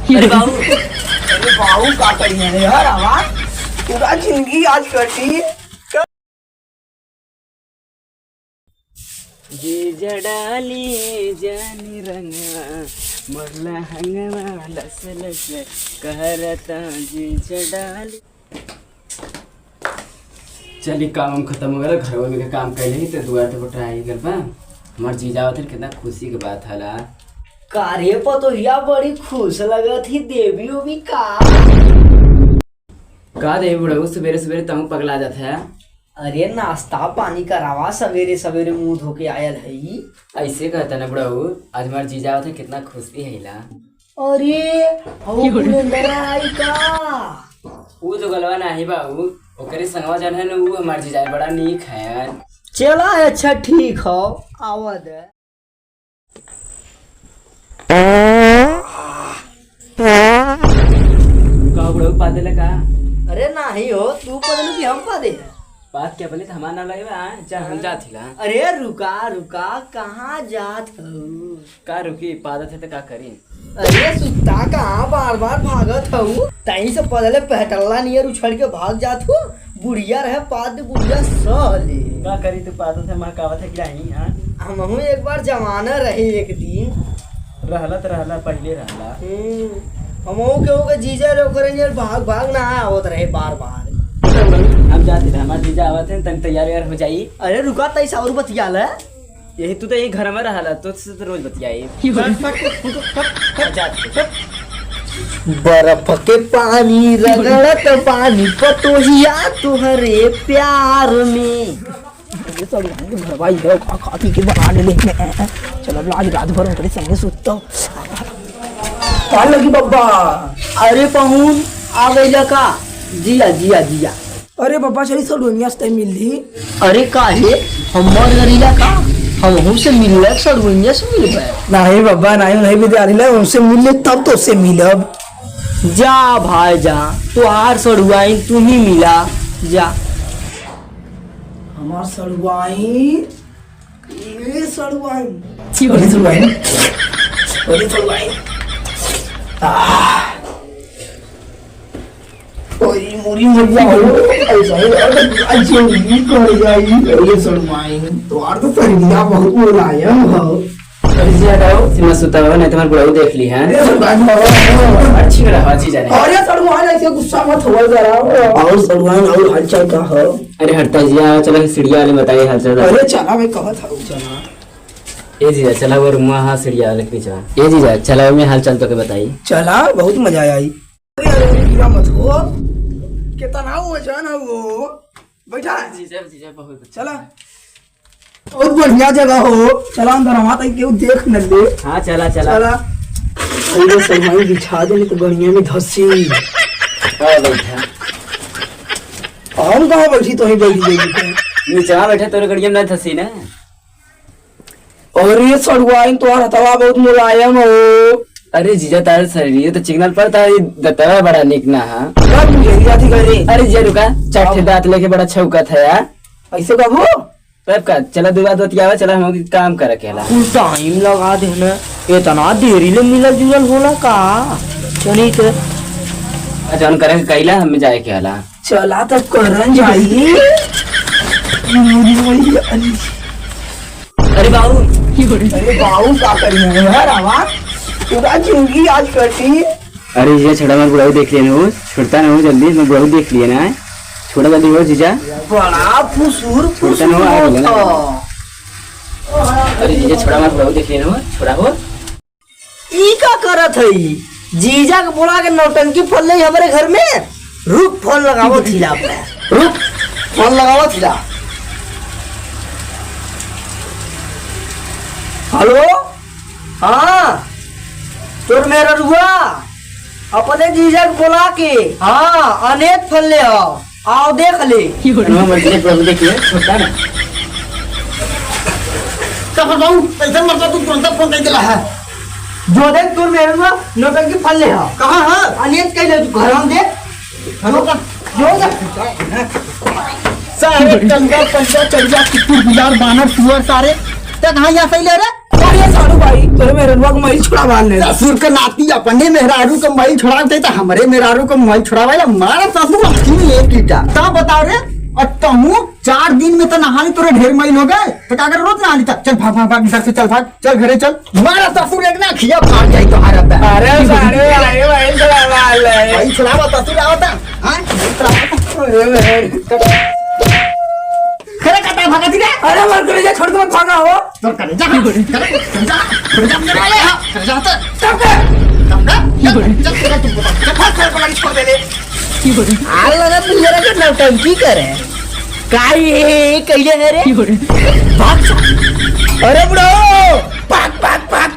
अरे बाबू का करिए यार आवाज पूरा जिंदगी आज कटी जी जडाली जानी रंगवा मोरला हंगवा लस लस कहरता जी जडाली। चलिए काम खत्म हो गया, घर में काम कर ली तो दुआ तो बटा आई गल बा। हमार जीजा थे कितना खुशी के बात हला। कार्य पर तो या बड़ी खुश लगा थी देवी उवी का देवी बुढ़ऊ सवेरे सवेरे तंग पगला जाता है। अरे नाश्ता पानी करावा सवेरे सवेरे मुंह धो के आयल है। ऐसे कहता ना बुढ़ऊ, आज हमार जीजा थे कितना खुशी है ला। अरे आई का वो तो गलवा नहीं बाबू, ओकरे संगवा जन है ना वो हमार जीजा बड़ा नीक है। चला अच्छा ठीक हो आवद का बुढ़ऊ पा देला का? अरे नहीं हो तू पदलू कि हम पा दे बात क्या बोले हमारा ना लगेगा जा हम जात हिला। अरे रुका रुका कहाँ जात हो का रुकी पादत है तो का करी। अरे सुता कहाँ बार बार भागत हूँ तही से पहले पहटल्ला नियर उछल के भाग जात हूँ। बुढ़िया रहे पाद बुढ़िया सहले का करी तू पादत है माँ कावत है क्या ही। हाँ हम एक बार जमाना रहे एक दिन रहला तो रहला पहले रहला। हम के जीजा लोग करेंगे भाग भाग ना आवत रहे बार बार। हम जाते थे हमारे जीजा आवत है तन तैयार हो जाई। अरे रुका तई और बतियाल है यही तू तो यही घर में रहला तो रोज बतियाई। बर्फ के पानी रगड़त पानी पतोहिया तुहरे प्यार में खा पी के बना ले चलो आज रात भर उनके संगे सुतो लगी बब्बा। अरे पहुन आ गई का जिया जिया जिया। अरे बाबा चली सब दुनिया से मिल ली। अरे काहे हमर गरिला का हम से मिलले सड़ुनिया से मिलबे नहीं बाबा नहीं विद्यालय उनसे मिले तब तो उससे मिलब। जा भाई जा तुहार सड़ुआई तू ही मिला जा। हमार सड़ुआई ये सड़ुआई अरे सड़ुआई अरे सड़ुआई कोई मुरी मरिया हो ऐसा ही आज ये कर जाई ये सड़ुआई तो आर तो परिया बहुत मुलायम हो। जी हटाओ सीमा सुता हुआ नहीं तुम्हारे बुढ़ऊ देख ली है। अच्छी रहा अच्छी जाने। अरे सड़ुआई ऐसे गुस्सा मत हो जरा और सड़ुआई और हलचल का हो। अरे हटता जी चलो सीढ़िया वाले बताइए हालचाल। अरे चला मैं कहत हूं चला ए जीजा चला वो रूम हाँ सीढ़िया वाले के पीछे। ए जीजा चला मैं हालचाल तो के बताइए। चला बहुत मजा आई। अरे मत हो कितना वजन है वो बैठा जीजा जीजा बहुत चला बहुत बढ़िया जगह हो। चला अंदर हम आते क्यों देख न ले। हाँ चला चला चला अरे सरमाई बिछा दे तो गड़िया में धसी बैठा हम कहाँ बैठी तो ही बैठी देगी नीचे बैठे तोरे गड़िया में धसी ना। और ये सड़ुआई तो हथवा बहुत मुलायम हो। अरे जीजा तारे शरीर तो चिकनल पर था दतवा बड़ा निक ना। हाँ कब यही जाती करे। अरे जीजा रुका चट्टे दांत लेके बड़ा छौका था यार ऐसे कब हो तब का चला दो बात बतियावा चला हम काम कर अकेला। टाइम लगा देना इतना देरी ले मिलल जुलल होला का चली तो जौन करेंगे कैला हमें जाए के हला। चला तो करन जाइए। अरे बाबू अरे बाबू का करिए यार आवाज पूरा जिंदगी आज कटी। अरे जीजा छोड़ा मैं बुढ़ाऊ देख लिया ना छोड़ता ना हो जल्दी मैं बुढ़ाऊ देख लिया ना छोड़ा जल्दी हो जीजा बड़ा फुसूर छोड़ता ना हो आ गया ना। अरे जीजा छोड़ा मैं बुढ़ाऊ देख लिया ना छोड़ा हो ई का करत है जीजा के बोला के नौटंकी फल ले हमारे घर में रुक फोन लगावो थिला पे रुक फोन लगावो थिला। हेलो हाँ तोर मेरा रुआ अपने जीजा के बोला के हाँ अनेक फल ले आओ देख ले मर्जी प्रभु देखिए छोड़ता ना ऐसा मतलब तू तुरंत फोन कर दिला है जो देख तोर मेरा रुआ नौटंकी फल ले आओ कहाँ है अनेक कह तू घर में देख हेलो सारे टंगा पंजा चढ़िया कुकुर गुजार बानर सुअर सारे तक कहाँ यहाँ सही ले रहे अरे सारू भाई तोरे मेहरनवा को मैं छुड़ा मार ले ससुर के नाती अपने मेहरारू के मई छुड़ाते तो हमरे मेहरारू के मई छुड़ावे मारा ससुर अखी एक ईटा ता बताओ रे और तमु 4 दिन में तो नहानी तोरे ढेर मैल हो गए तो क्या कर रोज नहानी तक चल भाग भाग भाग इधर से चल भाग चल घरे चल मारा ससुर एक ना खिया भाग जाई तो हारा पे अरे सारे भाई भाई छुड़ा मार ले भाई छुड़ावा ससुर आवता हां खरे कटा भागा दी रे अरे मर कर जा छोड़ के मत भागा हो तो करे जा मेरे वाले हां करे जा तो तब के चल तेरा तू बता चल को लगी छोड़ दे ले आग लगा तू जरा के नौटंकी करे काय ये कइले है रे भाग अरे बुढ़ो भाग भाग भाग